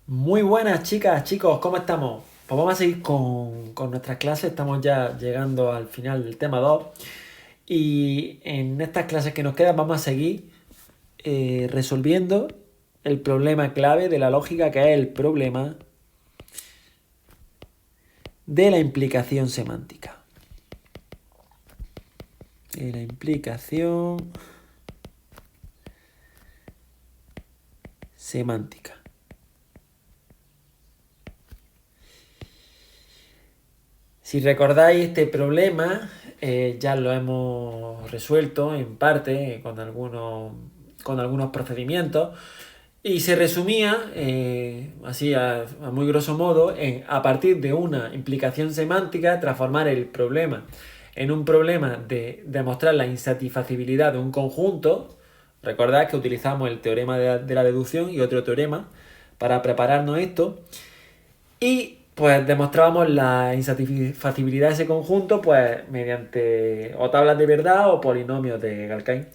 Muy buenas chicas, chicos, ¿cómo estamos? Pues vamos a seguir con nuestras clases, estamos ya llegando al final del tema 2 y en estas clases que nos quedan vamos a seguir resolviendo el problema clave de la lógica, que es el problema de la implicación semántica. De la implicación semántica. Si recordáis este problema, ya lo hemos resuelto en parte con algunos procedimientos y se resumía, así a muy grosso modo, en a partir de una implicación semántica transformar el problema en un problema de demostrar la insatisfacibilidad de un conjunto. Recordad que utilizamos el teorema de la deducción y otro teorema para prepararnos esto. Y pues demostrábamos la insatisfacibilidad de ese conjunto pues mediante o tablas de verdad o polinomios de Galkain.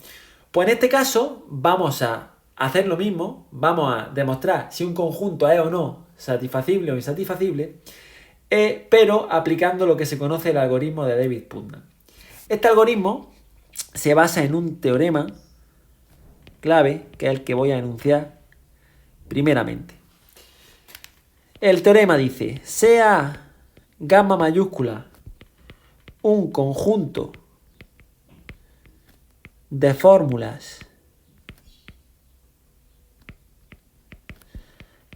Pues en este caso vamos a hacer lo mismo, vamos a demostrar si un conjunto es o no satisfacible o insatisfacible, pero aplicando lo que se conoce el algoritmo de Davis-Putnam. Este algoritmo se basa en un teorema clave, que es el que voy a enunciar primeramente. El teorema dice, sea gamma mayúscula un conjunto de fórmulas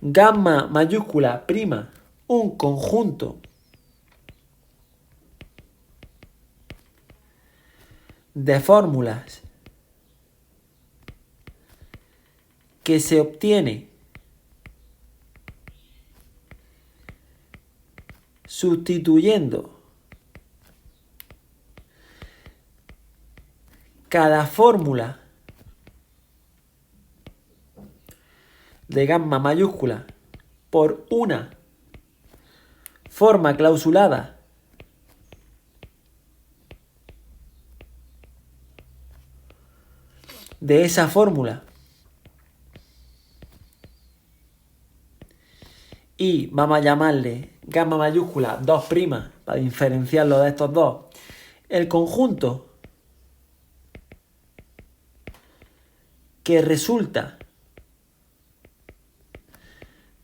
gamma mayúscula prima un conjunto de fórmulas que se obtiene sustituyendo cada fórmula de gamma mayúscula por una forma clausulada de esa fórmula y vamos a llamarle gamma mayúscula 2' para diferenciarlo de estos dos. El conjunto que resulta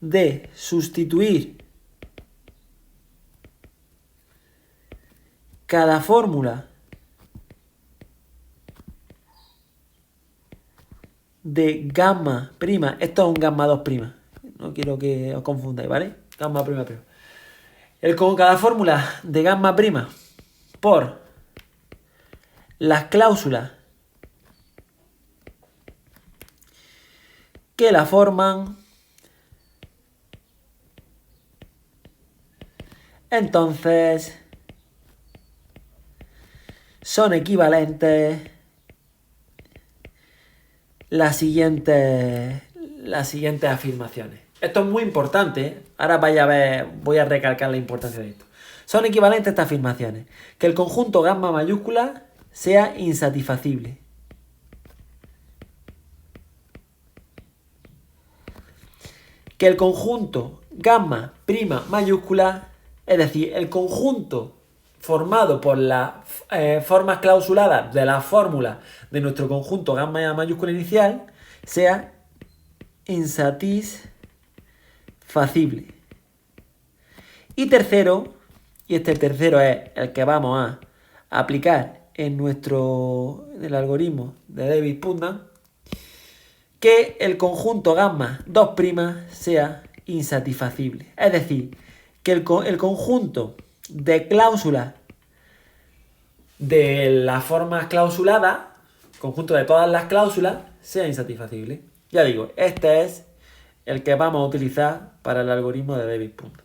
de sustituir cada fórmula de gamma prima, esto es un gamma 2', no quiero que os confundáis, ¿vale? Gamma prima. Con cada fórmula de gamma prima por las cláusulas que la forman, entonces son equivalentes las siguientes afirmaciones. Esto es muy importante, ahora vaya a ver, voy a recalcar la importancia de esto. Son equivalentes estas afirmaciones: que el conjunto gamma mayúscula sea insatisfacible, que el conjunto gamma prima mayúscula, es decir, el conjunto formado por las formas clausuladas de la fórmula de nuestro conjunto gamma mayúscula inicial, sea insatisfacible. Y tercero, y este tercero es el que vamos a aplicar en el algoritmo de Davis-Putnam, que el conjunto gamma 2' sea insatisfacible. Es decir, que el conjunto de cláusulas de las formas clausuladas, conjunto de todas las cláusulas, sea insatisfacible. Ya digo, este es el que vamos a utilizar para el algoritmo de Davis-Putnam.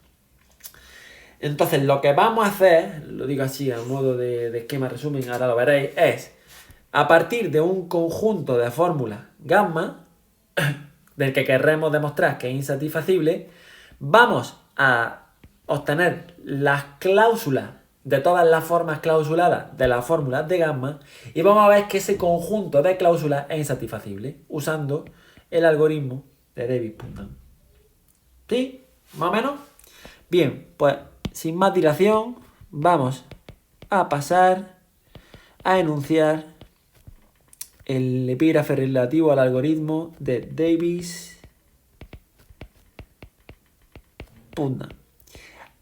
Entonces, lo que vamos a hacer, lo digo así a modo de esquema resumen, ahora lo veréis, es a partir de un conjunto de fórmulas gamma, del que querremos demostrar que es insatisfacible, vamos a obtener las cláusulas de todas las formas clausuladas de las fórmulas de gamma y vamos a ver que ese conjunto de cláusulas es insatisfacible usando el algoritmo de Davis-Putnam. ¿Sí? ¿Más o menos? Bien, pues sin más dilación, vamos a pasar a enunciar el epígrafe relativo al algoritmo de Davis-Putnam.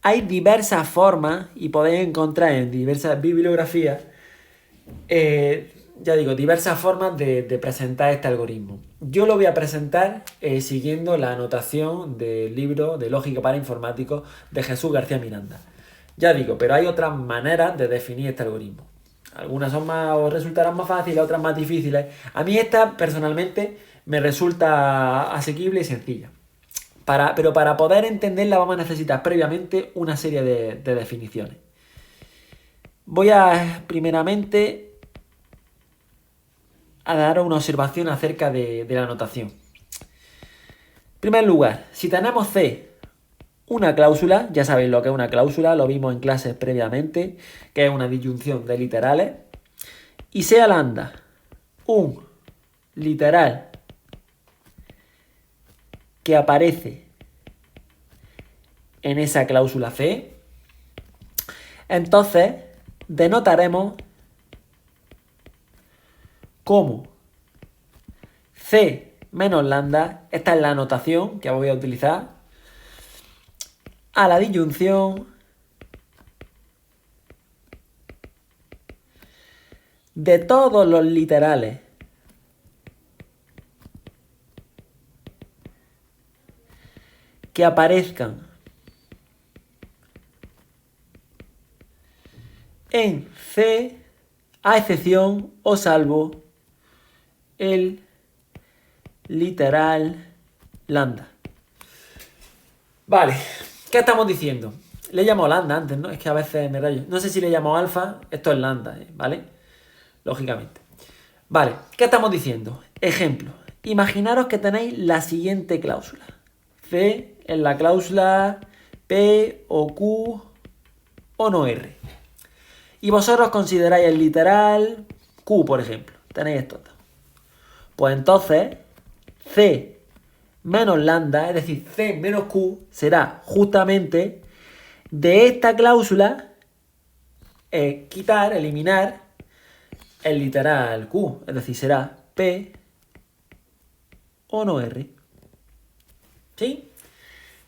Hay diversas formas y podéis encontrar en diversas bibliografías, diversas formas de presentar este algoritmo. Yo lo voy a presentar siguiendo la anotación del libro de Lógica para Informáticos de Jesús García Miranda. Ya digo, pero hay otras maneras de definir este algoritmo. Algunas son más o resultarán más fáciles, otras más difíciles. A mí esta personalmente me resulta asequible y sencilla. Pero para poder entenderla vamos a necesitar previamente una serie de definiciones. Voy a primeramente a dar una observación acerca de la notación. En primer lugar, si tenemos C una cláusula, ya sabéis lo que es una cláusula, lo vimos en clases previamente, que es una disyunción de literales, y sea lambda un literal que aparece en esa cláusula C, entonces denotaremos como C menos lambda, esta es la notación que voy a utilizar, a la disyunción de todos los literales que aparezcan en C, a excepción o salvo el literal lambda. Vale, ¿qué estamos diciendo? Le he llamado lambda antes, ¿no? Es que a veces me rayo. No sé si le he llamado alfa, esto es lambda, ¿vale? Lógicamente. Vale, ¿qué estamos diciendo? Ejemplo, imaginaros que tenéis la siguiente cláusula. C en la cláusula P o Q o no R. Y vosotros consideráis el literal Q, por ejemplo. Tenéis esto. Pues entonces, C menos lambda, es decir, C menos Q, será justamente de esta cláusula eliminar el literal Q, es decir, será P o no R. ¿Sí?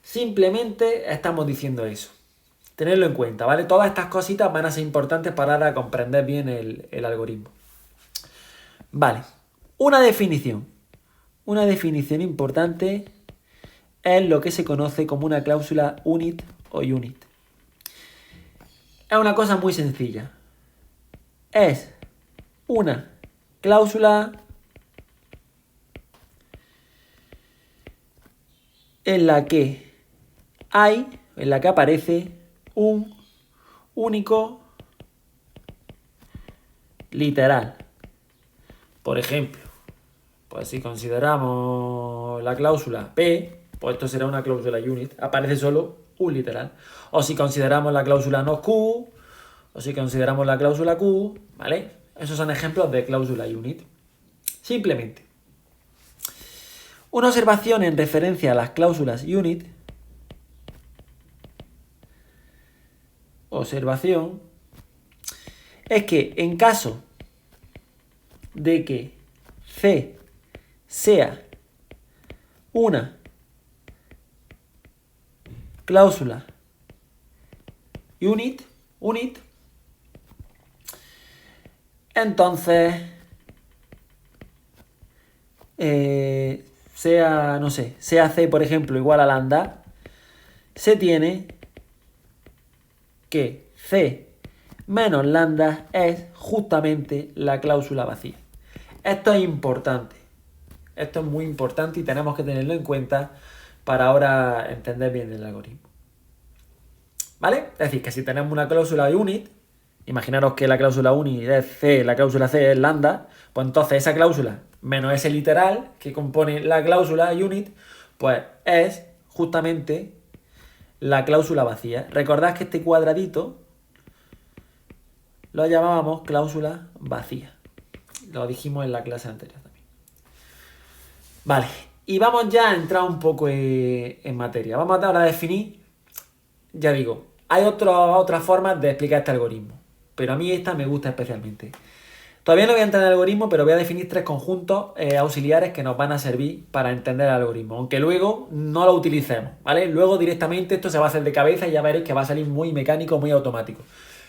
Simplemente estamos diciendo eso. Tenedlo en cuenta, ¿vale? Todas estas cositas van a ser importantes para comprender bien el algoritmo. Vale, una definición. Una definición importante es lo que se conoce como una cláusula unit o unit. Es una cosa muy sencilla. Es una cláusula en la que aparece un único literal. Por ejemplo, pues si consideramos la cláusula P, pues esto será una cláusula unit, aparece solo un literal. O si consideramos la cláusula no Q, o si consideramos la cláusula Q, ¿vale? Esos son ejemplos de cláusula unit. Simplemente. Una observación en referencia a las cláusulas unit. Observación. Es que en caso de que C sea una cláusula unit, entonces sea C, por ejemplo, igual a lambda, se tiene que C menos lambda es justamente la cláusula vacía. Esto es importante. Esto es muy importante y tenemos que tenerlo en cuenta para ahora entender bien el algoritmo. ¿Vale? Es decir, que si tenemos una cláusula unit, imaginaros que la cláusula unit es C, la cláusula C es lambda, pues entonces esa cláusula menos ese literal que compone la cláusula unit, pues es justamente la cláusula vacía. Recordad que este cuadradito lo llamábamos cláusula vacía. Lo dijimos en la clase anterior también. Vale, Y vamos ya a entrar un poco en materia. Vamos ahora a definir, ya digo, hay otras formas de explicar este algoritmo, pero a mí esta me gusta especialmente. Todavía no voy a entrar en el algoritmo, pero voy a definir 3 conjuntos auxiliares que nos van a servir para entender el algoritmo, aunque luego no lo utilicemos, ¿vale? Luego directamente esto se va a hacer de cabeza y ya veréis que va a salir muy mecánico, muy automático.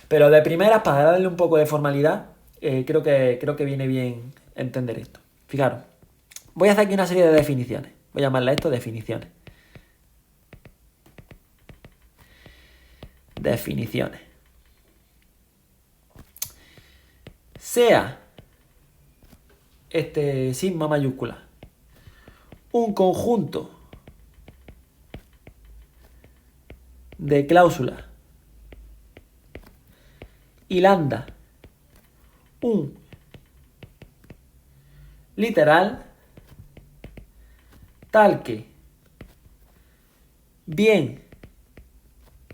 Pero de primeras, para darle un poco de formalidad, creo que viene bien entender esto. Fijaros, voy a hacer aquí una serie de definiciones. Voy a llamarle esto definiciones. Definiciones. Sea este sigma mayúscula un conjunto de cláusulas y lambda un literal tal que bien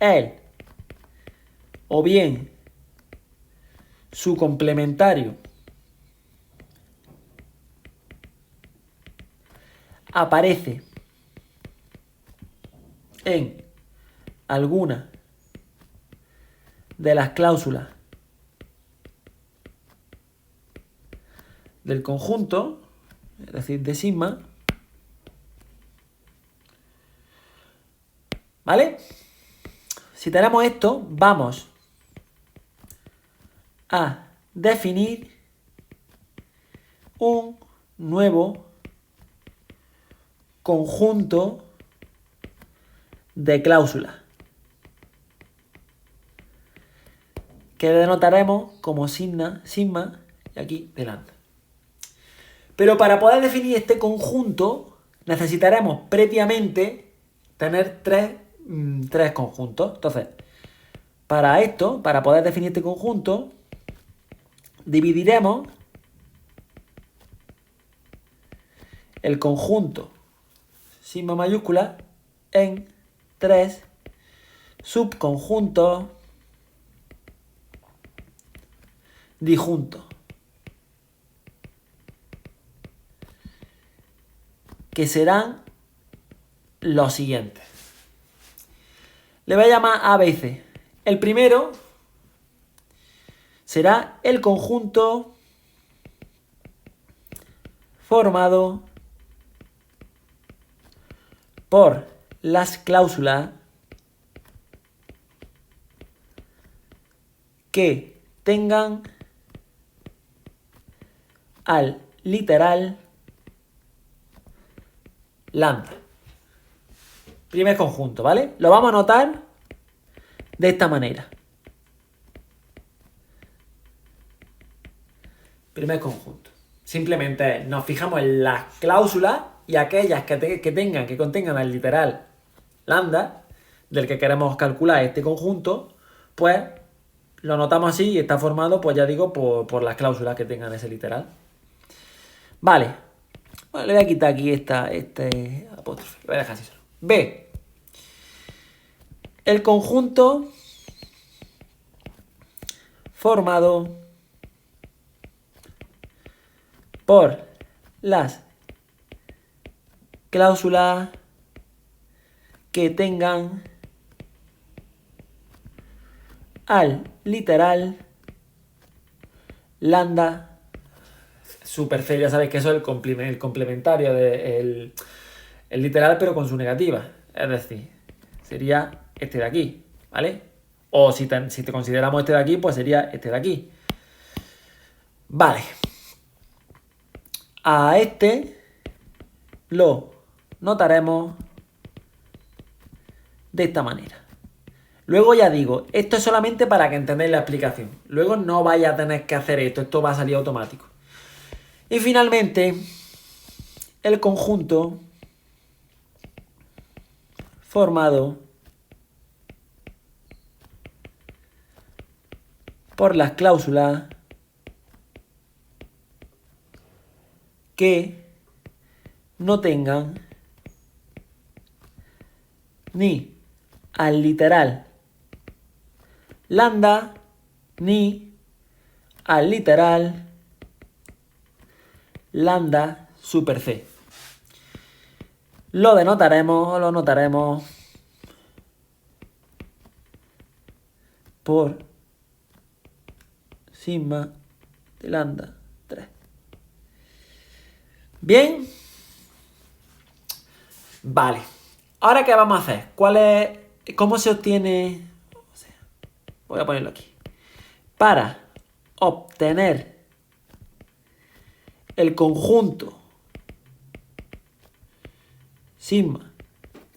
él o bien su complementario aparece en alguna de las cláusulas del conjunto, es decir, de sigma, ¿vale? Si tenemos esto, vamos a definir un nuevo conjunto de cláusulas que denotaremos como sigma y aquí delante. Pero para poder definir este conjunto necesitaremos previamente tener tres conjuntos. Entonces, para esto, para poder definir este conjunto, dividiremos el conjunto sigma mayúscula en 3 subconjuntos disjuntos, que serán los siguientes. Le voy a llamar A, B y C. El primero será el conjunto formado por las cláusulas que tengan al literal lambda. Primer conjunto, ¿vale? Lo vamos a anotar de esta manera. Primer conjunto. Simplemente nos fijamos en las cláusulas y aquellas que contengan el literal lambda, del que queremos calcular este conjunto, pues lo anotamos así y está formado, pues ya digo, por las cláusulas que tengan ese literal. Vale. Bueno, le voy a quitar aquí este apóstrofe. Lo voy a dejar así solo. B. El conjunto formado por las cláusulas que tengan al literal lambda. Super C, ya sabéis que eso es el complementario del el literal, pero con su negativa. Es decir, sería este de aquí, ¿vale? O si te consideramos este de aquí, pues sería este de aquí. Vale. A este lo notaremos de esta manera. Luego ya digo, esto es solamente para que entendáis la explicación. Luego no vais a tener que hacer esto va a salir automático. Y finalmente, el conjunto formado por las cláusulas que no tengan ni al literal lambda ni al literal lambda super C. lo denotaremos o lo notaremos por sigma de lambda 3. ¿Bien? Vale. Ahora, ¿qué vamos a hacer? ¿Cómo se obtiene? Voy a ponerlo aquí. Para obtener el conjunto sigma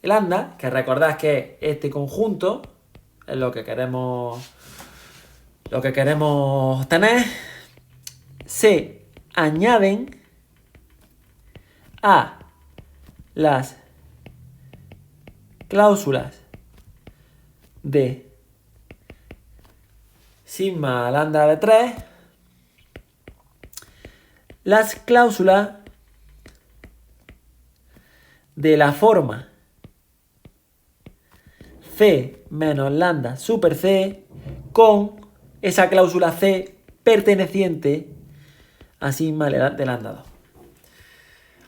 de lambda, que recordad que este conjunto es lo que queremos tener, se añaden a las cláusulas de sigma lambda de 3, las cláusulas de la forma C menos lambda super C con esa cláusula C perteneciente a sigma de lambda 2.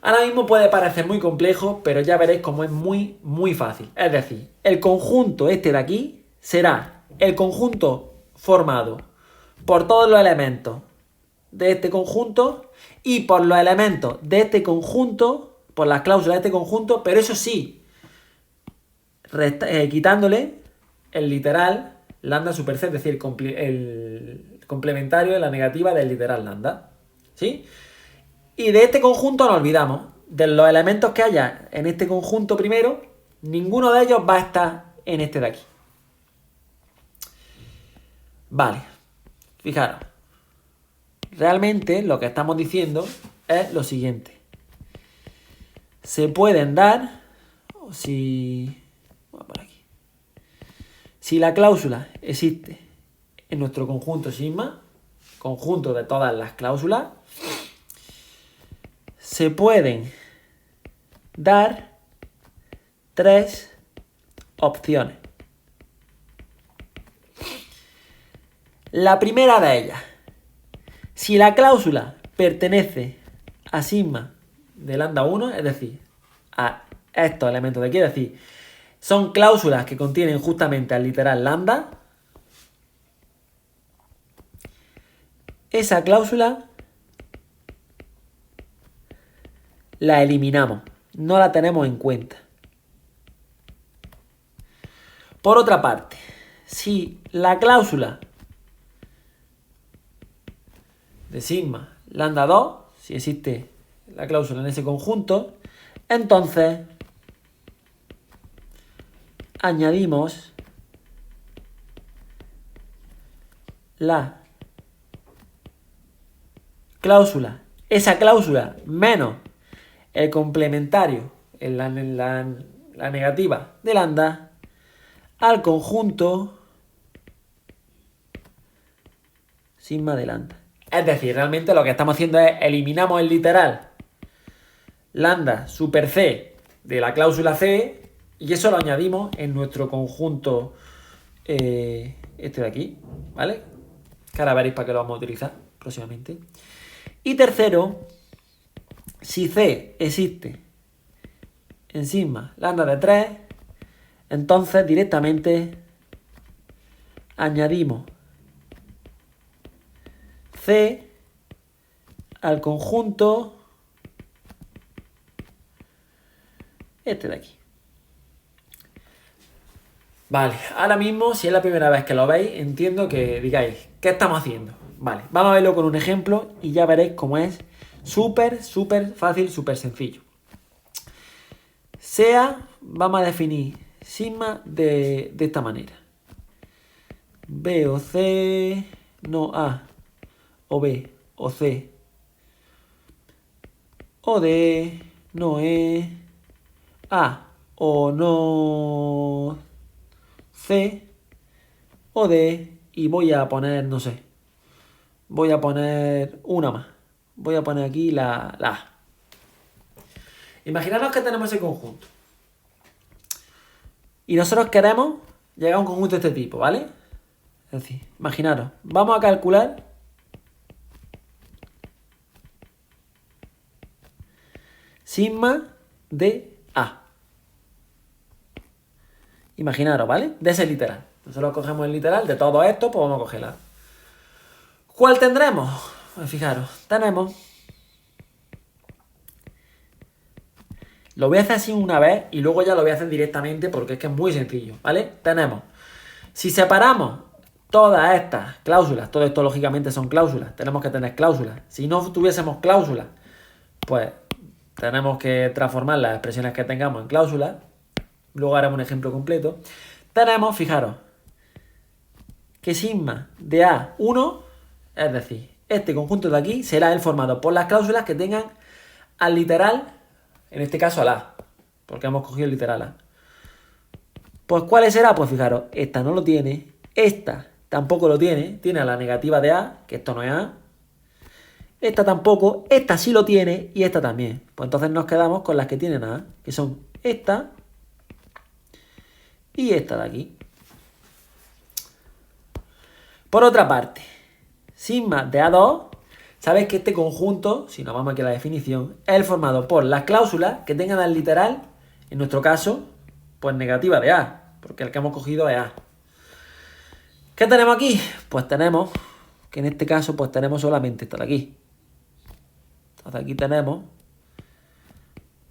Ahora mismo puede parecer muy complejo, pero ya veréis cómo es muy, muy fácil. Es decir, el conjunto este de aquí será el conjunto formado por todos los elementos de este conjunto y por los elementos de este conjunto, por las cláusulas de este conjunto, pero eso sí, quitándole el literal lambda super C, es decir, el complementario de la negativa del literal lambda. ¿Sí? Y de este conjunto nos olvidamos. De los elementos que haya en este conjunto primero, ninguno de ellos va a estar en este de aquí. Vale. Fijaros. Realmente lo que estamos diciendo es lo siguiente. Se pueden dar, por aquí. Si la cláusula existe en nuestro conjunto sigma, conjunto de todas las cláusulas, se pueden dar 3 opciones. La primera de ellas, si la cláusula pertenece a sigma de lambda 1, es decir, a estos elementos de aquí, es decir, son cláusulas que contienen justamente al literal lambda, esa cláusula la eliminamos, no la tenemos en cuenta. Por otra parte, si la cláusula de sigma lambda 2, si existe la cláusula en ese conjunto, entonces añadimos la cláusula, esa cláusula menos el complementario en la negativa de lambda al conjunto sigma de lambda. Es decir, realmente lo que estamos haciendo es eliminamos el literal lambda super C de la cláusula C y eso lo añadimos en nuestro conjunto este de aquí, ¿vale? Que ahora veréis para qué lo vamos a utilizar próximamente. Y tercero, si C existe en sigma lambda de 3, entonces directamente añadimos C al conjunto este de aquí. Vale, ahora mismo, si es la primera vez que lo veis, entiendo que digáis, ¿qué estamos haciendo? Vale, vamos a verlo con un ejemplo y ya veréis cómo es súper fácil, súper sencillo. Vamos a definir sigma de esta manera. B o C, no A, o B o C, o D, no E, A o no C, o D, y voy a poner, no sé, voy a poner una más. Voy a poner aquí la A. Imaginaros que tenemos ese conjunto. Y nosotros queremos llegar a un conjunto de este tipo, ¿vale? Es decir, imaginaros, vamos a calcular sigma de A. Imaginaros, ¿vale? De ese literal. Nosotros cogemos el literal de todo esto, pues vamos a coger la. ¿Cuál tendremos? Pues fijaros, tenemos. Lo voy a hacer así una vez y luego ya lo voy a hacer directamente porque es que es muy sencillo, ¿vale? Tenemos. Si separamos todas estas cláusulas, todo esto lógicamente son cláusulas, tenemos que tener cláusulas. Si no tuviésemos cláusulas, pues tenemos que transformar las expresiones que tengamos en cláusulas. Luego haremos un ejemplo completo. Tenemos, fijaros, que sigma de A1, es decir, este conjunto de aquí será el formado por las cláusulas que tengan al literal, en este caso al A, porque hemos cogido el literal A. Pues ¿cuál será? Pues fijaros, esta no lo tiene, esta tampoco lo tiene, tiene a la negativa de A, que esto no es A. Esta tampoco, esta sí lo tiene y esta también. Pues entonces nos quedamos con las que tienen A, que son esta y esta de aquí. Por otra parte, sigma de A2, sabéis que este conjunto, si nos vamos aquí a la definición, es el formado por las cláusulas que tengan al literal, en nuestro caso, pues negativa de A, porque el que hemos cogido es A. ¿Qué tenemos aquí? Pues tenemos, que en este caso, pues tenemos solamente esta de aquí. Entonces aquí tenemos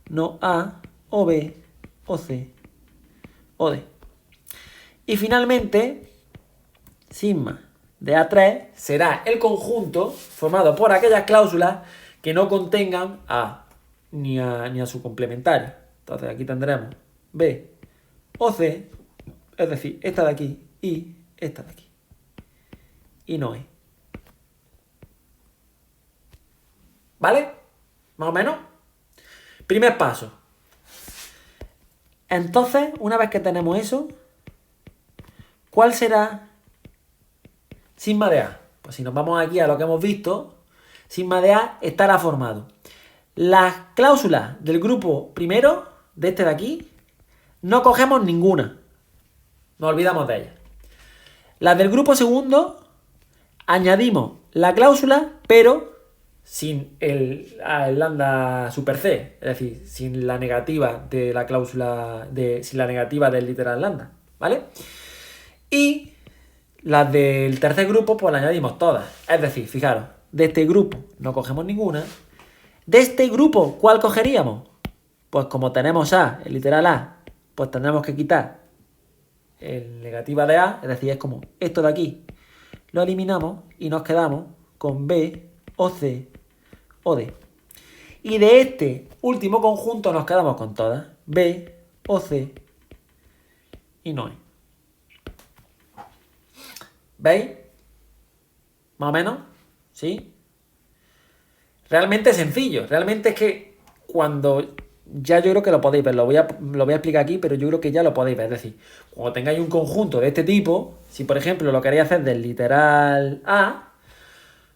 no A, o B, o C, o D. Y finalmente, sigma de A3 será el conjunto formado por aquellas cláusulas que no contengan A ni a su complementario. Entonces aquí tendremos B o C, es decir, esta de aquí y esta de aquí. Y no E. ¿Vale? Más o menos. Primer paso. Entonces, una vez que tenemos eso, ¿cuál será sigma de A? Pues si nos vamos aquí a lo que hemos visto, sigma de A estará formado. Las cláusulas del grupo primero, de este de aquí, no cogemos ninguna. Nos olvidamos de ellas. Las del grupo segundo, añadimos la cláusula, pero sin el lambda super C, es decir, sin la negativa de la cláusula, sin la negativa del literal lambda, ¿vale? Y las del tercer grupo, pues las añadimos todas. Es decir, fijaros, de este grupo no cogemos ninguna. De este grupo, ¿cuál cogeríamos? Pues como tenemos A, el literal A, pues tendremos que quitar el negativa de A, es decir, es como esto de aquí. Lo eliminamos y nos quedamos con B, o C, o D. Y de este último conjunto nos quedamos con todas. B, o C y no E. ¿Veis? Más o menos, ¿sí? Realmente es sencillo. Realmente es que cuando... Ya yo creo que lo podéis ver. Lo voy a explicar aquí, pero yo creo que ya lo podéis ver. Es decir, cuando tengáis un conjunto de este tipo, si por ejemplo lo queréis hacer del literal A,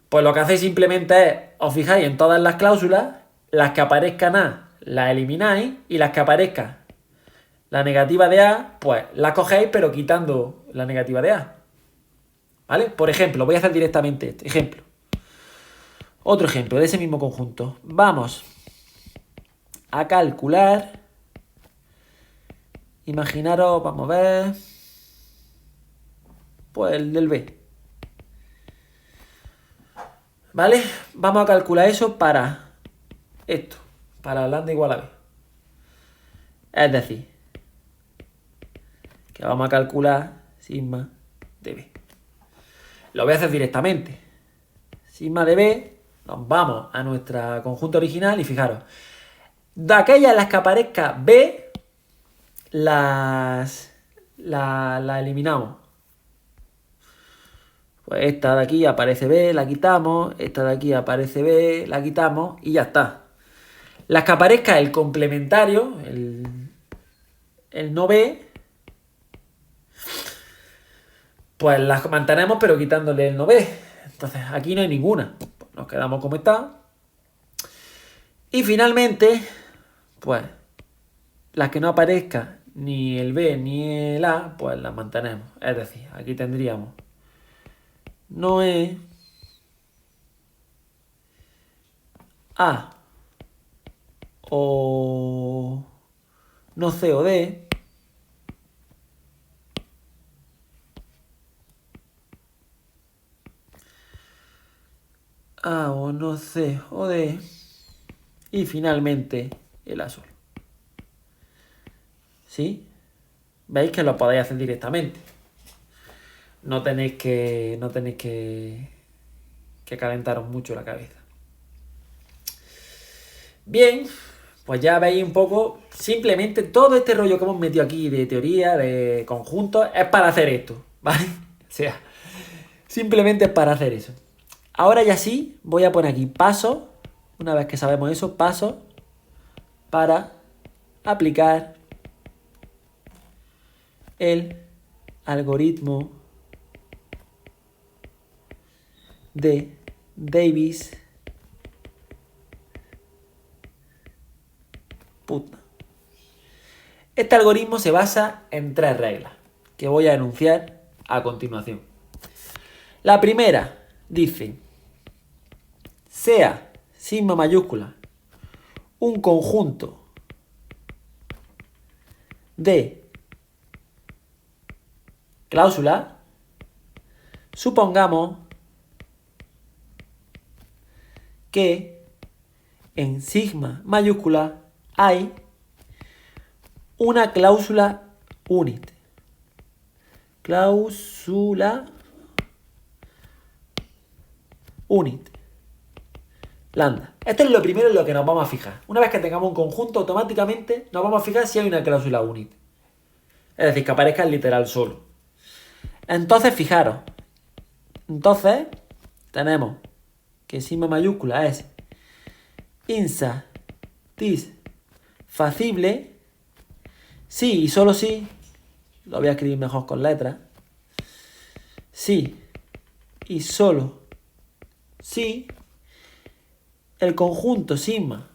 pues lo que hacéis simplemente es, os fijáis en todas las cláusulas, las que aparezcan A las elimináis y las que aparezcan la negativa de A, pues las cogéis pero quitando la negativa de A. ¿Vale? Por ejemplo, voy a hacer directamente este ejemplo. Otro ejemplo de ese mismo conjunto. Vamos a calcular. Imaginaros, vamos a ver. Pues el del B. ¿Vale? Vamos a calcular eso para esto. Para lambda igual a B. Es decir, que vamos a calcular sigma de B. Lo voy a hacer directamente. Sigma de B, nos vamos a nuestro conjunto original y fijaros, de aquellas en las que aparezca B, la eliminamos. Pues esta de aquí aparece B, la quitamos, esta de aquí aparece B, la quitamos y ya está. Las que aparezca el complementario, el no B, pues las mantenemos pero quitándole el no B. Entonces aquí no hay ninguna. Pues nos quedamos como está. Y finalmente, pues las que no aparezca ni el B ni el A, pues las mantenemos. Es decir, aquí tendríamos no E, A o no C o D. A o no C o D. Y finalmente el A solo. ¿Sí? Veis que lo podéis hacer directamente. No tenéis que calentaros mucho la cabeza. Bien, pues ya veis un poco, simplemente todo este rollo que hemos metido aquí de teoría, de conjuntos, es para hacer esto, ¿vale? O sea, simplemente es para hacer eso. Ahora ya sí, voy a poner aquí pasos, una vez que sabemos eso, pasos para aplicar el algoritmo de Davis-Putnam. Este algoritmo se basa en 3 reglas que voy a enunciar a continuación. La primera dice, sea sigma mayúscula un conjunto de cláusulas, supongamos que en sigma mayúscula hay una cláusula unit. Cláusula unit. Lambda. Esto es lo primero en lo que nos vamos a fijar. Una vez que tengamos un conjunto, automáticamente nos vamos a fijar si hay una cláusula unit. Es decir, que aparezca el literal solo. Entonces, fijaros. Entonces, tenemos que sigma mayúscula es insatisfacible si y solo si, lo voy a escribir mejor con letras, si y solo si el conjunto sigma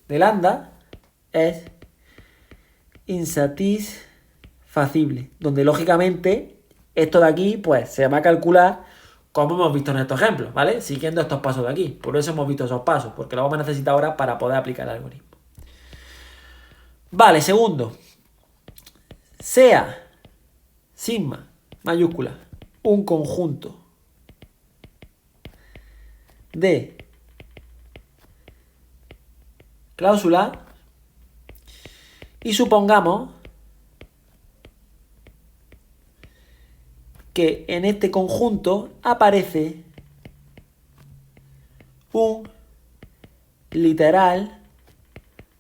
de lambda es insatisfacible, donde lógicamente esto de aquí pues se va a calcular como hemos visto en estos ejemplos, ¿vale? Siguiendo estos pasos de aquí. Por eso hemos visto esos pasos, porque lo vamos a necesitar ahora para poder aplicar el algoritmo. Vale, segundo. Sea sigma mayúscula un conjunto de cláusula y supongamos que en este conjunto aparece un literal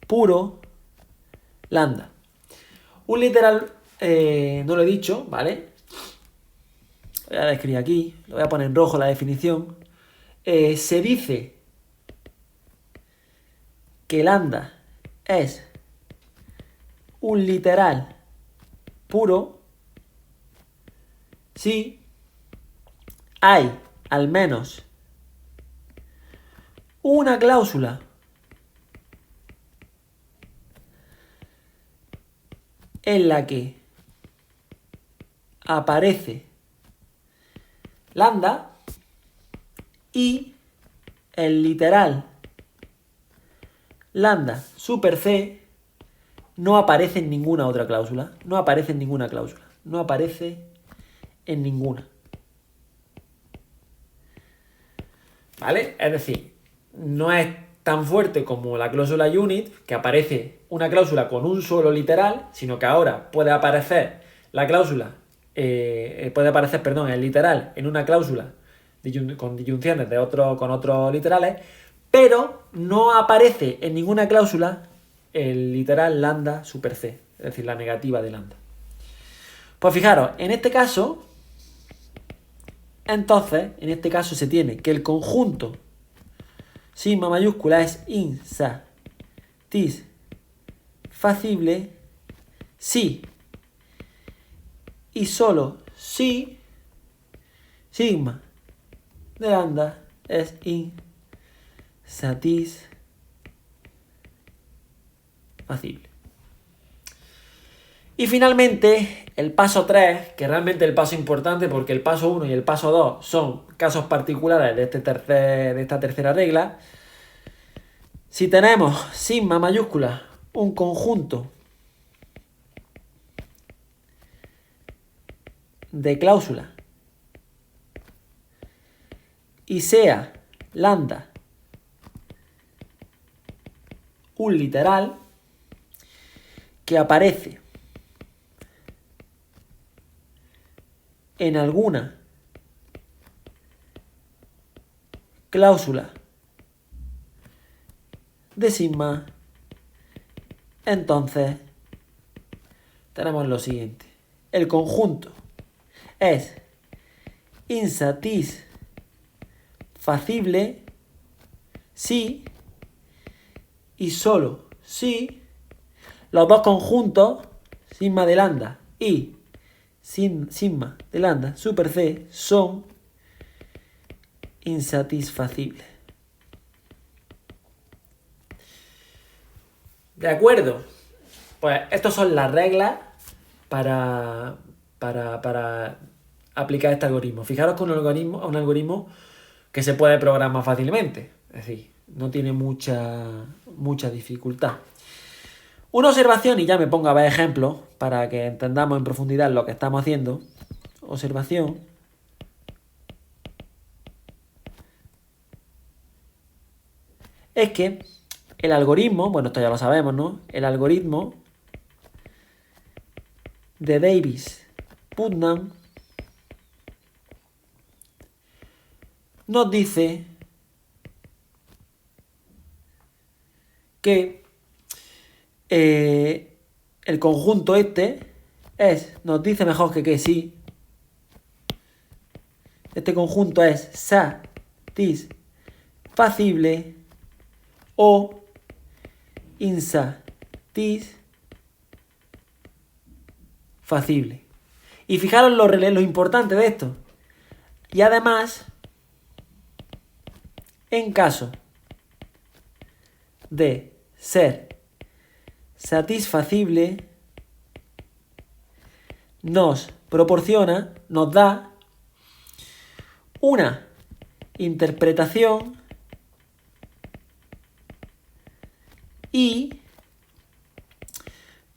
puro lambda. Un literal, no lo he dicho, ¿vale? Voy a escribir aquí, lo voy a poner en rojo la definición. Se dice que lambda es un literal puro si hay al menos una cláusula en la que aparece lambda y el literal lambda super c no aparece en ninguna otra cláusula. No aparece en ninguna cláusula. No aparece en ninguna. ¿Vale? Es decir, no es tan fuerte como la cláusula unit, que aparece una cláusula con un solo literal, sino que ahora puede aparecer la cláusula, el literal en una cláusula con disyunciones con otros literales, pero no aparece en ninguna cláusula el literal lambda super c, es decir, la negativa de lambda. Pues fijaros, en este caso, entonces, en este caso se tiene que el conjunto sigma mayúscula es insatisfacible si y solo si sigma de lambda es insatisfacible. Y finalmente, el paso 3, que realmente es el paso importante porque el paso 1 y el paso 2 son casos particulares de esta tercera regla. Si tenemos sigma mayúscula un conjunto de cláusulas y sea lambda un literal que aparece en alguna cláusula de sigma, entonces tenemos lo siguiente. El conjunto es insatisfacible si y solo si los dos conjuntos, sigma de lambda y sigma de lambda super C, son insatisfacibles. ¿De acuerdo? Pues estas son las reglas para aplicar este algoritmo. Fijaros que un algoritmo que se puede programar fácilmente. Es decir, no tiene mucha dificultad. Una observación, y ya me pongo a ver ejemplos para que entendamos en profundidad lo que estamos haciendo. Observación. Es que el algoritmo, bueno, esto ya lo sabemos, ¿no? El algoritmo de Davis-Putnam nos dice que el conjunto este nos dice mejor que sí. Este conjunto es satisfacible o insatisfacible. Y fijaros lo importante de esto. Y además, en caso de ser satisfacible, nos da una interpretación y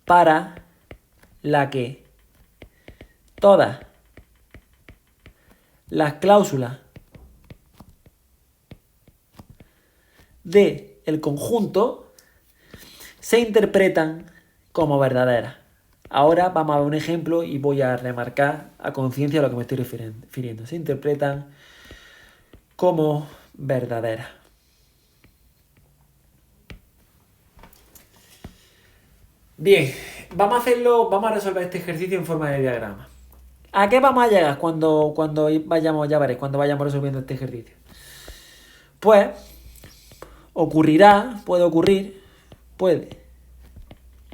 para la que todas las cláusulas del conjunto se interpretan como verdaderas. Ahora vamos a ver un ejemplo y voy a remarcar a conciencia a lo que me estoy refiriendo. Se interpretan como verdaderas. Bien, vamos a resolver este ejercicio en forma de diagrama. ¿A qué vamos a llegar cuando vayamos, ya veréis, cuando vayamos resolviendo este ejercicio? Pues puede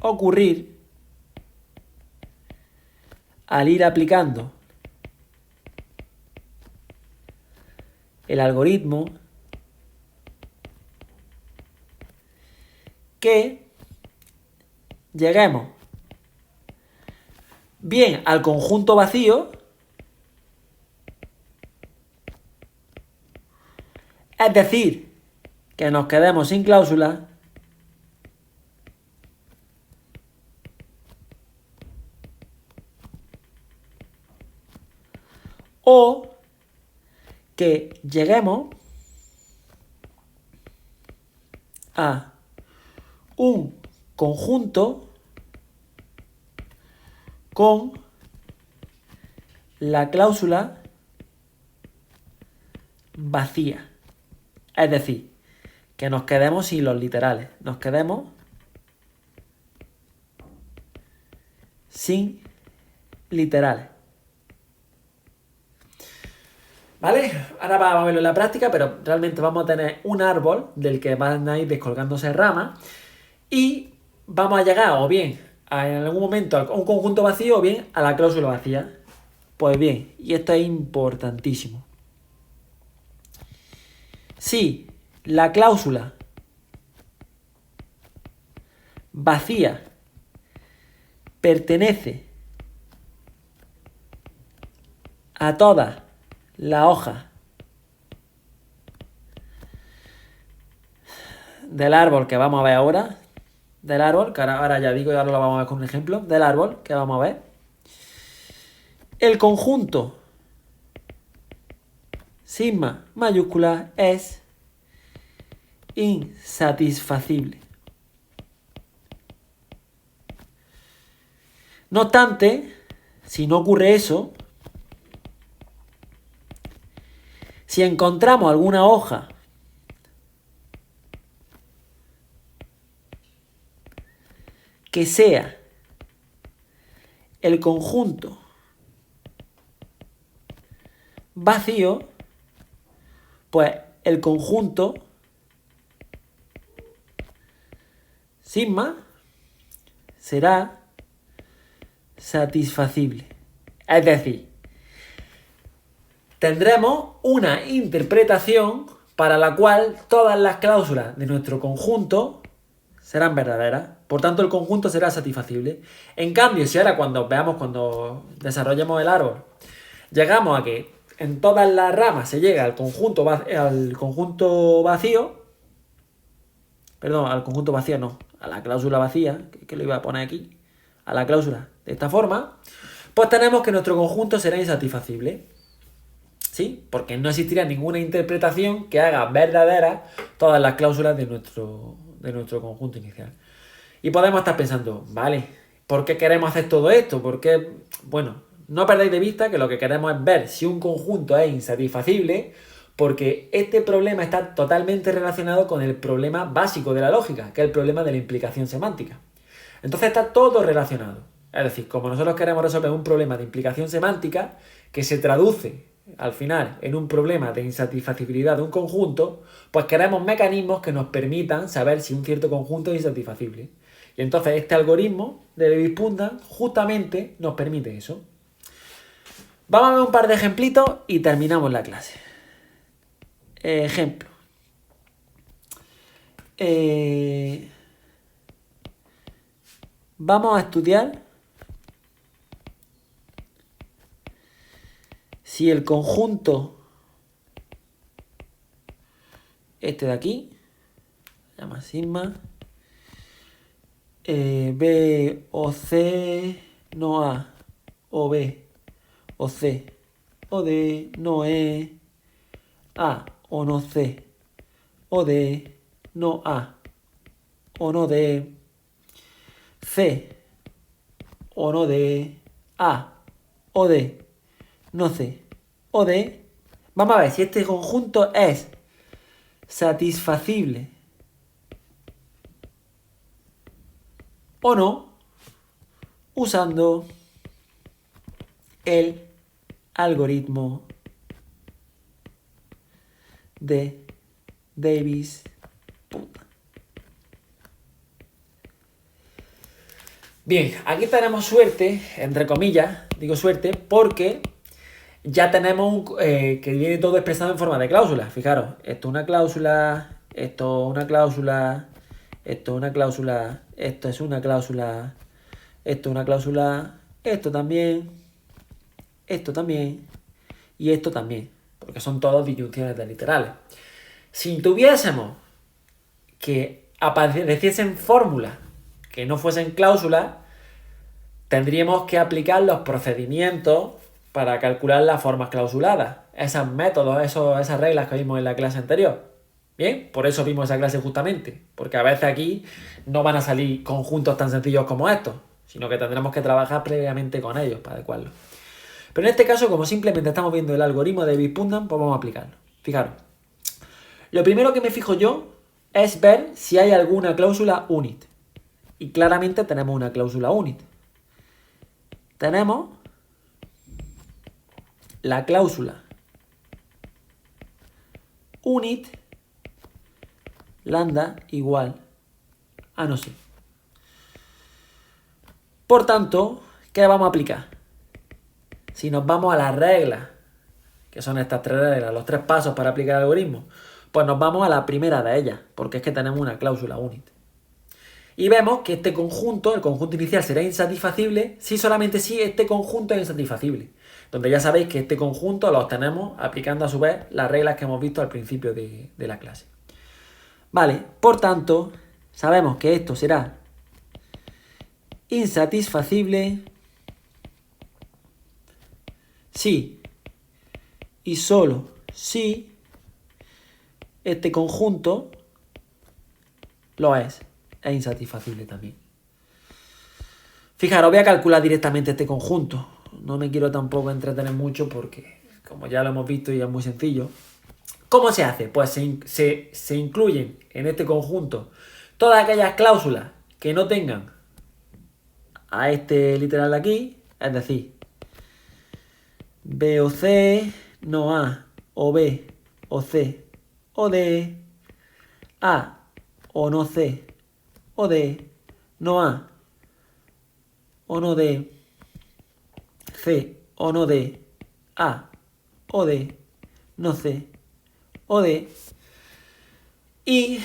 ocurrir al ir aplicando el algoritmo que lleguemos bien al conjunto vacío, es decir, que nos quedemos sin cláusula, o que lleguemos a un conjunto con la cláusula vacía. Es decir, que nos quedemos sin los literales. Nos quedemos sin literales. ¿Vale? Ahora vamos a verlo en la práctica, pero realmente vamos a tener un árbol del que van a ir descolgándose ramas y vamos a llegar o bien en algún momento a un conjunto vacío o bien a la cláusula vacía. Pues bien, y esto es importantísimo. Si la cláusula vacía pertenece a todas las hojas del árbol que vamos a ver ahora, del árbol, que ahora ya digo y ahora lo vamos a ver con un ejemplo, del árbol que vamos a ver, el conjunto sigma mayúscula es insatisfacible. No obstante, si no ocurre eso, si encontramos alguna hoja que sea el conjunto vacío, pues el conjunto sigma será satisfacible. Es decir, tendremos una interpretación para la cual todas las cláusulas de nuestro conjunto serán verdaderas. Por tanto, el conjunto será satisfacible. En cambio, si ahora cuando desarrollemos el árbol, llegamos a que en todas las ramas se llega al conjunto vacío, perdón, al conjunto vacío no, a la cláusula vacía, que lo iba a poner aquí, a la cláusula de esta forma, pues tenemos que nuestro conjunto será insatisfacible. ¿Sí? Porque no existiría ninguna interpretación que haga verdaderas todas las cláusulas de nuestro conjunto inicial. Y podemos estar pensando, vale, ¿por qué queremos hacer todo esto? Porque, bueno, no perdáis de vista que lo que queremos es ver si un conjunto es insatisfacible, porque este problema está totalmente relacionado con el problema básico de la lógica, que es el problema de la implicación semántica. Entonces está todo relacionado. Es decir, como nosotros queremos resolver un problema de implicación semántica que se traduce al final en un problema de insatisfacibilidad de un conjunto, pues queremos mecanismos que nos permitan saber si un cierto conjunto es insatisfacible. Y entonces este algoritmo de Davis-Pundan justamente nos permite eso. Vamos a ver un par de ejemplitos y terminamos la clase. Ejemplo. Vamos a estudiar si el conjunto, este de aquí, se llama sigma, B o C, no A, o B, o C, o D, no E, A, o no C, o D, no A, o no D, C, o no D, A, o D, no C, o D. Vamos a ver si este conjunto es satisfacible o no usando el algoritmo de Davis-Pundan. Bien, aquí tenemos suerte, entre comillas, digo suerte, porque ya tenemos que viene todo expresado en forma de cláusula. Fijaros, esto es una cláusula, esto es una cláusula, esto es una cláusula, esto es una cláusula, esto es una cláusula, esto también y esto también, porque son todos disyunciones de literales. Si tuviésemos que apareciesen fórmulas que no fuesen cláusulas, tendríamos que aplicar los procedimientos para calcular las formas clausuladas, esos métodos, esas reglas que vimos en la clase anterior. Bien, por eso vimos esa clase justamente, porque a veces aquí no van a salir conjuntos tan sencillos como estos, sino que tendremos que trabajar previamente con ellos para adecuarlos. Pero en este caso, como simplemente estamos viendo el algoritmo de Davis-Pundan, pues vamos a aplicarlo. Fijaros, lo primero que me fijo yo es ver si hay alguna cláusula unit. Y claramente tenemos una cláusula unit. Tenemos la cláusula unit lambda igual a no sé. Por tanto, ¿qué vamos a aplicar? Si nos vamos a las reglas, que son estas tres reglas, los tres pasos para aplicar el algoritmo, pues nos vamos a la primera de ellas, porque es que tenemos una cláusula unit. Y vemos que este conjunto, el conjunto inicial, será insatisfacible si solamente si este conjunto es insatisfacible. Donde ya sabéis que este conjunto lo obtenemos aplicando a su vez las reglas que hemos visto al principio de la clase. Vale, por tanto, sabemos que esto será insatisfacible si y solo si este conjunto lo es insatisfacible también. Fijaros, voy a calcular directamente este conjunto. No me quiero tampoco entretener mucho porque, como ya lo hemos visto, y es muy sencillo. ¿Cómo se hace? Pues se incluyen en este conjunto todas aquellas cláusulas que no tengan a este literal de aquí, es decir, B o C, no A o B o C o D, A o no C o D, no A o no D, C o no D, A o D, no C o D, y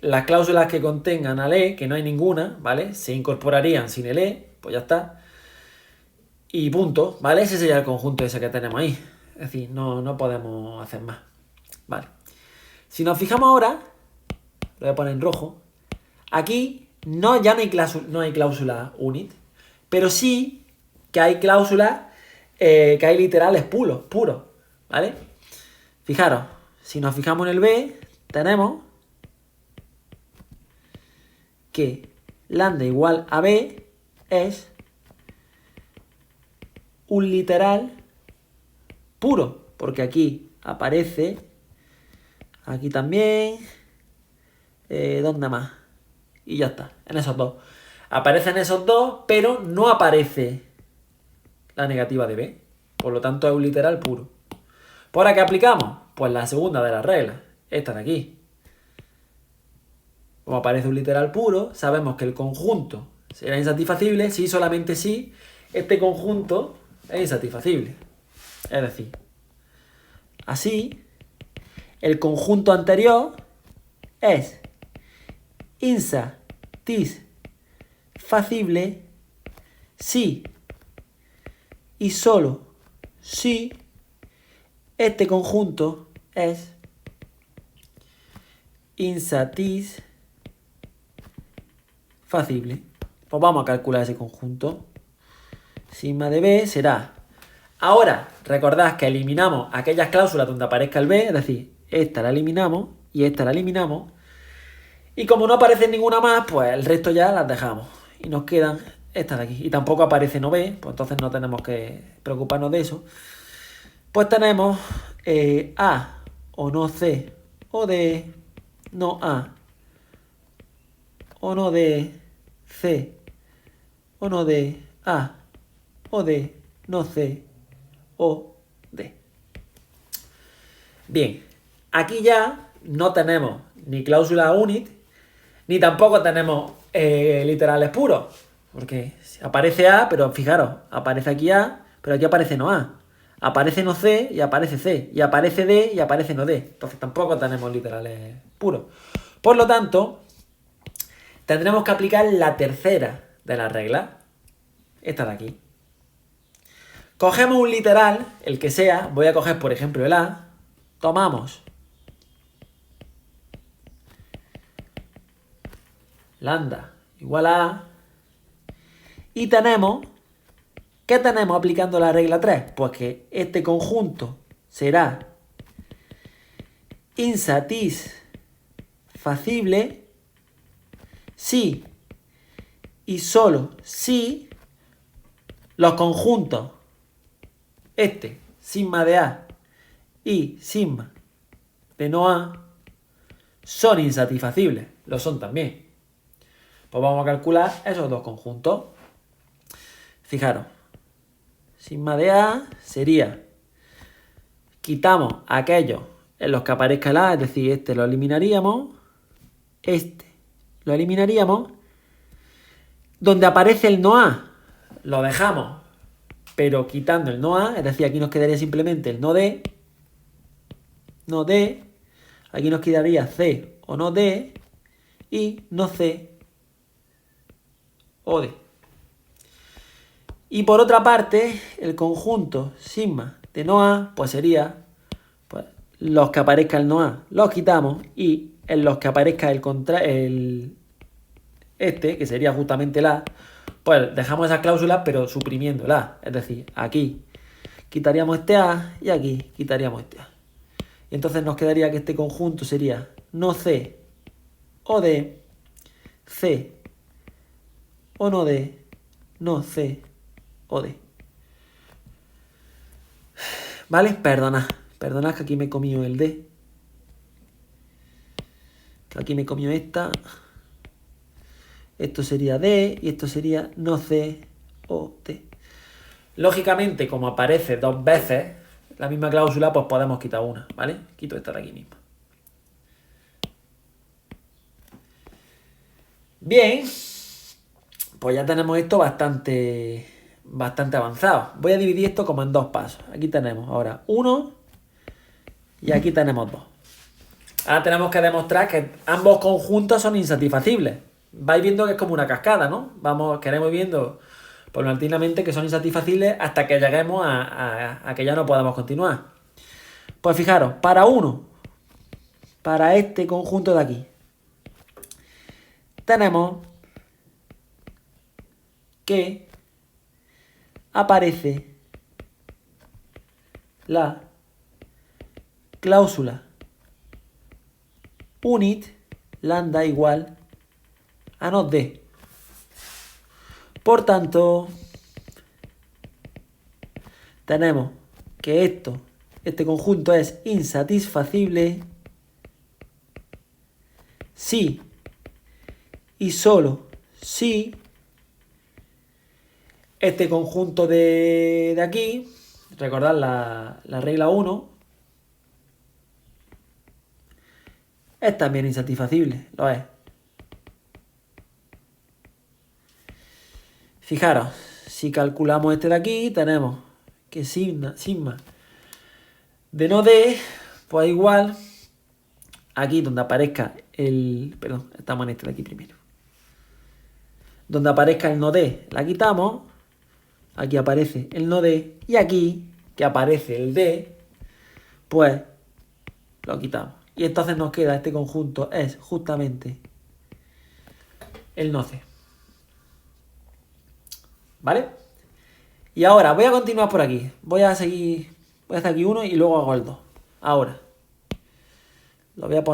las cláusulas que contengan al E, que no hay ninguna, ¿vale? Se incorporarían sin el E, pues ya está. Y punto, ¿vale? Ese sería el conjunto ese que tenemos ahí. Es decir, no podemos hacer más, ¿vale? Si nos fijamos ahora, lo voy a poner en rojo, aquí ya no hay cláusula unit, pero sí que hay cláusulas, que hay literales puros, ¿vale? Fijaros, si nos fijamos en el B, tenemos que lambda igual a B es un literal puro, porque aquí aparece, aquí también, ¿dónde más? Y ya está, en esos dos. Aparecen esos dos, pero no aparece la negativa de B. Por lo tanto, es un literal puro. ¿Por qué aplicamos? Pues la segunda de las reglas, esta de aquí. Como aparece un literal puro, sabemos que el conjunto será insatisfacible si solamente si este conjunto es insatisfacible. Es decir, así, el conjunto anterior es insatisfacible si y solo si este conjunto es insatisfacible. Pues vamos a calcular ese conjunto. Sigma de B será... Ahora, recordad que eliminamos aquellas cláusulas donde aparezca el B, es decir, esta la eliminamos y esta la eliminamos. Y como no aparece ninguna más, pues el resto ya las dejamos. Y nos quedan estas de aquí. Y tampoco aparece no B, pues entonces no tenemos que preocuparnos de eso. Pues tenemos A o no C o D, no A o no D, C o no D, A o D, no C o D. Bien, aquí ya no tenemos ni cláusula unit, ni tampoco tenemos literales puros, porque aparece A, pero fijaros, aparece aquí A, pero aquí aparece no A. Aparece no C y aparece C, y aparece D y aparece no D. Entonces tampoco tenemos literales puros. Por lo tanto, tendremos que aplicar la tercera de las reglas, esta de aquí. Cogemos un literal, el que sea, voy a coger por ejemplo el A, tomamos lambda igual a A y tenemos, ¿qué tenemos aplicando la regla 3? Pues que este conjunto será insatisfacible si y solo si los conjuntos sigma de A y sigma de no A son insatisfacibles, lo son también. Pues vamos a calcular esos dos conjuntos. Fijaros, sigma de A sería, quitamos aquellos en los que aparezca el A, es decir, este lo eliminaríamos, este lo eliminaríamos, donde aparece el no A, lo dejamos, pero quitando el no A, es decir, aquí nos quedaría simplemente el no D, aquí nos quedaría C o no D, y no C o D. Y por otra parte, el conjunto sigma de no A, pues sería, pues, los que aparezca el no A, los quitamos, y en los que aparezca que sería justamente el A, pues dejamos esas cláusulas, pero suprimiendo el A. Es decir, aquí quitaríamos este A y aquí quitaríamos este A. Y entonces nos quedaría que este conjunto sería no C o D, C o no D, no C o D. ¿Vale? Perdonad que aquí me he comido el D. Que aquí me he comido esta. Esto sería D y esto sería no C o D. Lógicamente, como aparece dos veces la misma cláusula, pues podemos quitar una, ¿vale? Quito esta de aquí mismo. Bien, pues ya tenemos esto bastante avanzado. Voy a dividir esto como en dos pasos. Aquí tenemos ahora 1 y aquí tenemos 2. Ahora tenemos que demostrar que ambos conjuntos son insatisfacibles. Vais viendo que es como una cascada, ¿no? Queremos viendo paulatinamente que son insatisfacibles hasta que lleguemos a que ya no podamos continuar. Pues fijaros, para este conjunto de aquí, tenemos que aparece la cláusula unit lambda igual a not D. Por tanto, tenemos que este conjunto es insatisfacible si y solo si este conjunto de aquí, recordad la regla 1, es también insatisfacible, lo es. Fijaros, si calculamos este de aquí, tenemos que sigma de no D, pues igual, aquí donde aparezca perdón, estamos en este de aquí primero. Donde aparezca el no D, la quitamos, aquí aparece el no D, y aquí, que aparece el D, pues lo quitamos. Y entonces nos queda este conjunto, es justamente el no C. ¿Vale? Y ahora voy a continuar por aquí. Voy a hacer aquí uno y luego hago el 2. Ahora. Lo voy a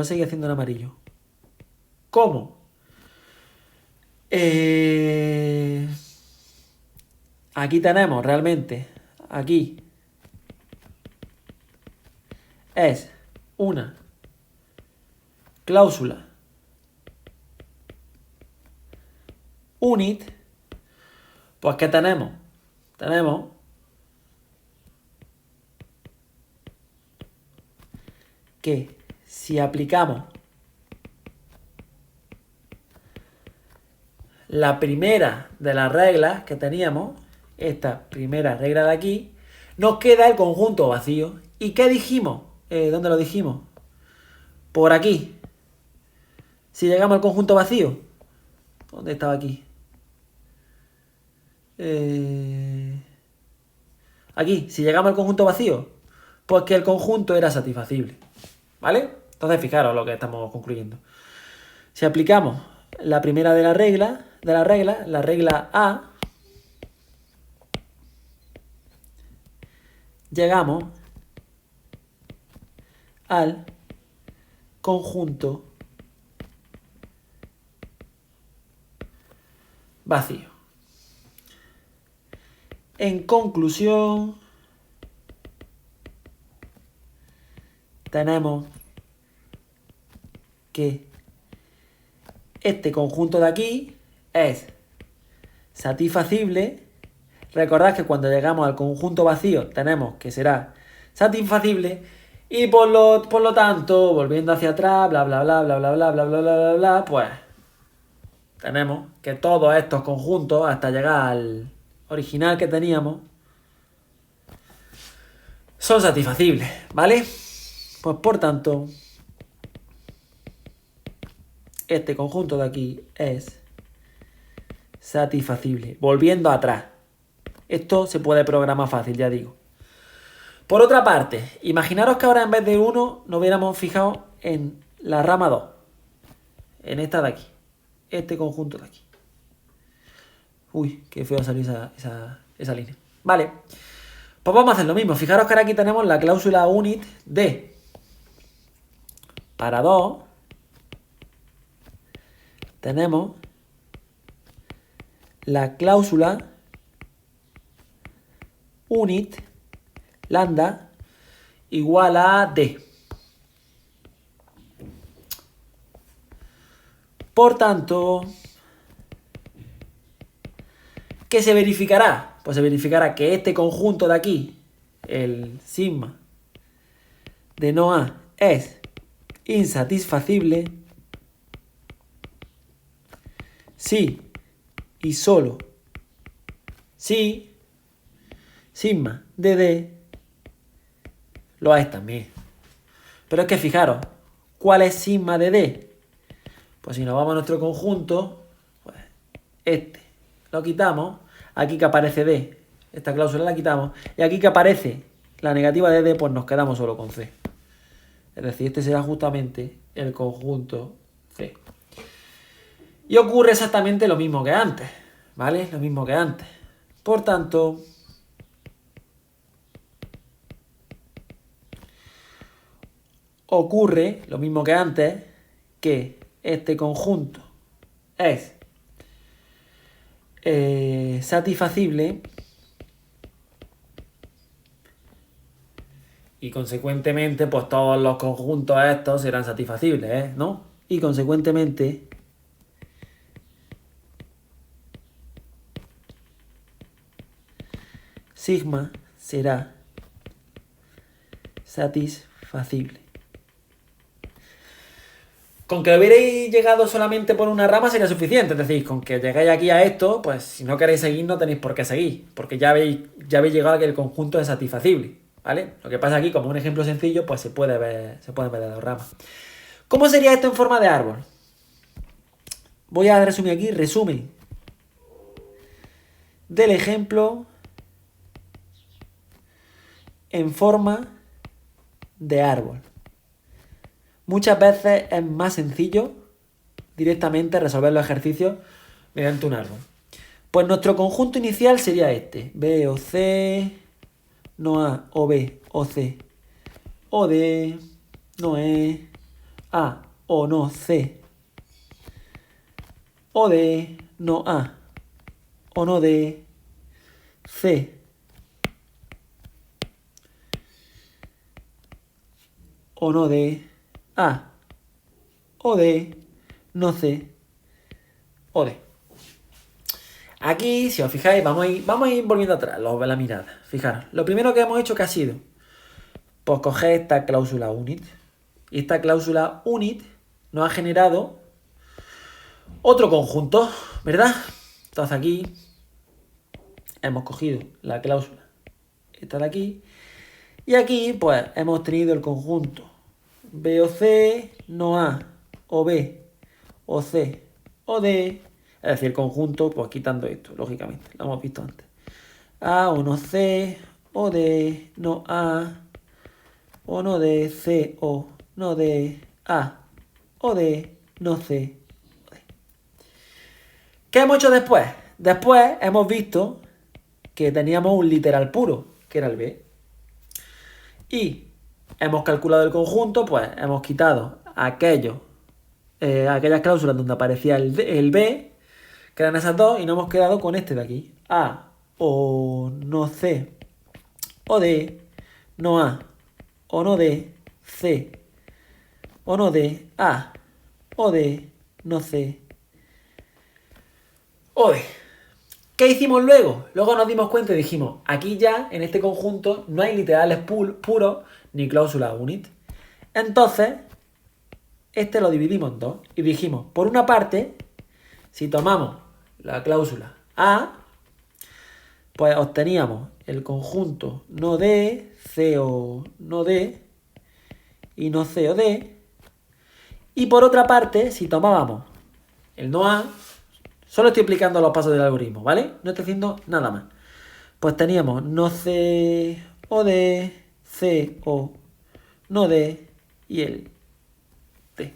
seguir haciendo en amarillo. ¿Cómo? Aquí tenemos realmente, aquí es una cláusula unit. Pues ¿qué tenemos? Tenemos que si aplicamos la primera de las reglas que teníamos, esta primera regla de aquí, nos queda el conjunto vacío. ¿Y qué dijimos? ¿Dónde lo dijimos? Por aquí. Si llegamos al conjunto vacío. ¿Dónde estaba aquí? Aquí, si llegamos al conjunto vacío, pues que el conjunto era satisfacible. ¿Vale? Entonces fijaros lo que estamos concluyendo. Si aplicamos la primera de la regla, la regla A, llegamos al conjunto vacío. En conclusión, tenemos que este conjunto de aquí es satisfacible. Recordad que cuando llegamos al conjunto vacío tenemos que será satisfacible y por lo tanto, volviendo hacia atrás, bla bla bla bla bla bla bla bla bla bla, pues tenemos que todos estos conjuntos hasta llegar al original que teníamos son satisfacibles, ¿vale? Pues por tanto, este conjunto de aquí es satisfacible. Volviendo atrás. Esto se puede programar fácil, ya digo. Por otra parte, imaginaros que ahora en vez de 1 nos hubiéramos fijado en la rama 2. En esta de aquí. Este conjunto de aquí. Uy, qué feo salió esa línea. Vale. Pues vamos a hacer lo mismo. Fijaros que ahora aquí tenemos la cláusula unit de para 2 tenemos la cláusula unit lambda igual a D. Por tanto, ¿qué se verificará? Pues se verificará que este conjunto de aquí, el sigma de no A, es insatisfacible si y solo si sigma de D lo es también. Pero es que fijaros, ¿cuál es sigma de D? Pues si nos vamos a nuestro conjunto, pues este lo quitamos, aquí que aparece D, esta cláusula la quitamos, y aquí que aparece la negativa de D, pues nos quedamos solo con C. Es decir, este será justamente el conjunto C. Y ocurre exactamente lo mismo que antes, ¿vale? Lo mismo que antes. Por tanto, ocurre lo mismo que antes, que este conjunto es satisfacible y consecuentemente pues todos los conjuntos estos serán satisfacibles, ¿no? Y consecuentemente sigma será satisfacible. Con que hubierais llegado solamente por una rama sería suficiente, es decir, con que llegáis aquí a esto, pues si no queréis seguir no tenéis por qué seguir, porque ya habéis llegado a que el conjunto es satisfacible, ¿vale? Lo que pasa aquí, como un ejemplo sencillo, pues se pueden ver de dos ramas. ¿Cómo sería esto en forma de árbol? Voy a resumir aquí, resumen del ejemplo en forma de árbol. Muchas veces es más sencillo directamente resolver los ejercicios mediante un árbol. Pues nuestro conjunto inicial sería este. B o C, no A o B o C o D, no E, A o no C o D, no A o no D, C o no D, A o D, no C o D. Aquí, si os fijáis, vamos a ir volviendo atrás, la mirada. Fijaros, lo primero que hemos hecho que ha sido, pues coger esta cláusula unit. Y esta cláusula unit nos ha generado otro conjunto, ¿verdad? Entonces aquí hemos cogido la cláusula esta de aquí. Y aquí, pues, hemos tenido el conjunto B o C, no A o B o C o D. Es decir, el conjunto, pues quitando esto, lógicamente, lo hemos visto antes. A o no C o D, no A o no D, C o no D, A o D, no C o D. ¿Qué hemos hecho después? Después hemos visto que teníamos un literal puro, que era el B. Y hemos calculado el conjunto, pues hemos quitado aquellas cláusulas donde aparecía el B, que eran esas dos, y nos hemos quedado con este de aquí. A o no C o D, no A o no D, C o no D, A o D, no C o D. ¿Qué hicimos luego? Luego nos dimos cuenta y dijimos, aquí ya, en este conjunto, no hay literales puros ni cláusula unit. Entonces, este lo dividimos en dos. Y dijimos, por una parte, si tomamos la cláusula A, pues obteníamos el conjunto no D, C o no D, y no C o D. Y por otra parte, si tomábamos el no A, solo estoy explicando los pasos del algoritmo, ¿vale? No estoy haciendo nada más. Pues teníamos no C o D, C o no D y el D.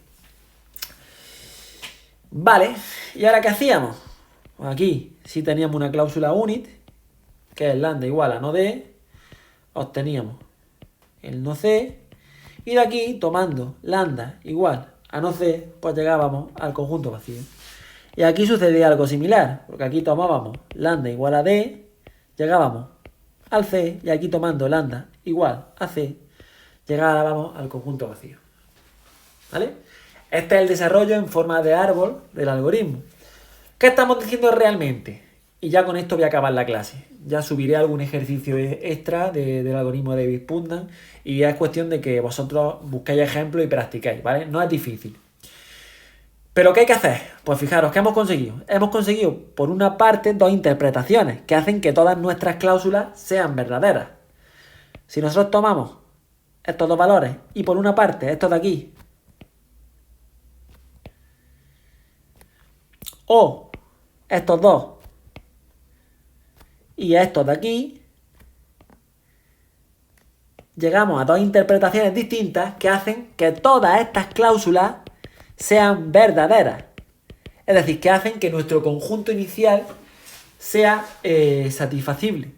Vale, ¿y ahora qué hacíamos? Pues aquí, si teníamos una cláusula unit, que es lambda igual a no D, obteníamos el no C, y de aquí, tomando lambda igual a no C, pues llegábamos al conjunto vacío. Y aquí sucedía algo similar, porque aquí tomábamos lambda igual a D, llegábamos al C, y aquí tomando lambda igual a C, llegábamos al conjunto vacío. ¿Vale? Este es el desarrollo en forma de árbol del algoritmo. ¿Qué estamos diciendo realmente? Y ya con esto voy a acabar la clase. Ya subiré algún ejercicio extra del algoritmo de Davis-Putnam y ya es cuestión de que vosotros busquéis ejemplos y practiquéis, ¿vale? No es difícil. ¿Pero qué hay que hacer? Pues fijaros, ¿qué hemos conseguido? Hemos conseguido, por una parte, dos interpretaciones que hacen que todas nuestras cláusulas sean verdaderas. Si nosotros tomamos estos dos valores y por una parte estos de aquí, o estos dos y estos de aquí, llegamos a dos interpretaciones distintas que hacen que todas estas cláusulas sean verdaderas. Es decir, que hacen que nuestro conjunto inicial sea satisfacible.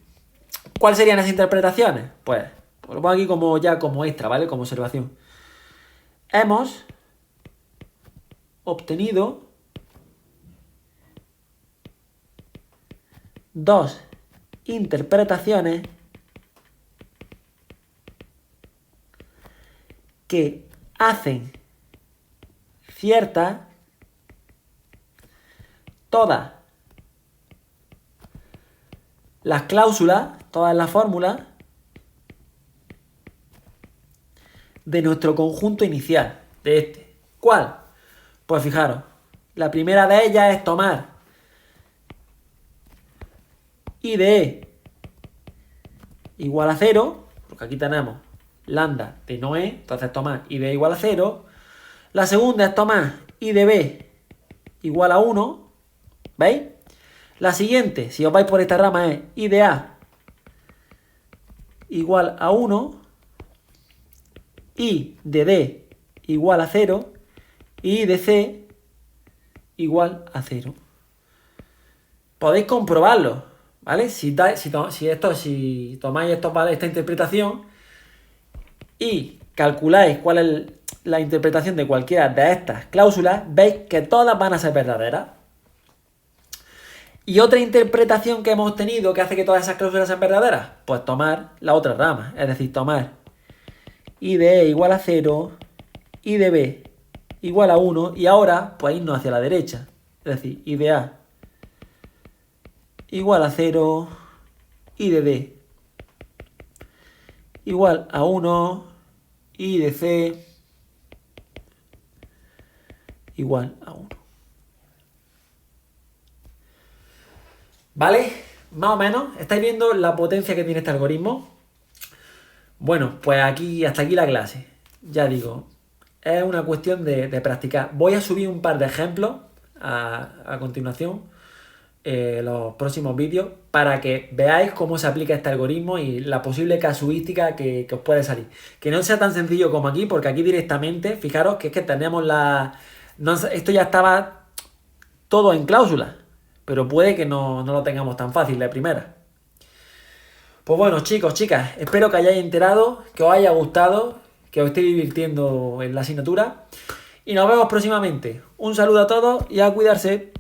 ¿Cuáles serían esas interpretaciones? Pues lo pongo aquí como extra, ¿vale? Como observación. Hemos obtenido dos interpretaciones que hacen ciertas todas las cláusulas, todas las fórmulas de nuestro conjunto inicial, de este. ¿Cuál? Pues fijaros, la primera de ellas es tomar I de E igual a 0, porque aquí tenemos lambda de no E, entonces tomar I de E igual a 0. La segunda es tomar I de B igual a 1, ¿veis? La siguiente, si os vais por esta rama, es I de A igual a 1, I de D igual a 0 y I de C igual a 0. Podéis comprobarlo, ¿vale? Si tomáis esta interpretación y calculáis cuál es la interpretación de cualquiera de estas cláusulas, veis que todas van a ser verdaderas. ¿Y otra interpretación que hemos tenido que hace que todas esas cláusulas sean verdaderas? Pues tomar la otra rama, es decir, tomar I de E igual a 0, I de B igual a 1 y ahora pues irnos hacia la derecha, es decir, I de A igual a 0, I de D igual a 1, I de C igual a 1. ¿Vale? Más o menos, ¿estáis viendo la potencia que tiene este algoritmo? Bueno, pues hasta aquí la clase. Ya digo, es una cuestión de practicar. Voy a subir un par de ejemplos a continuación, los próximos vídeos, para que veáis cómo se aplica este algoritmo y la posible casuística que os puede salir. Que no sea tan sencillo como aquí, porque aquí directamente, fijaros que es que tenemos esto ya estaba todo en cláusula, pero puede que no lo tengamos tan fácil de primera. Pues bueno, chicos, chicas, espero que hayáis enterado, que os haya gustado, que os estéis divirtiendo en la asignatura y nos vemos próximamente. Un saludo a todos y a cuidarse.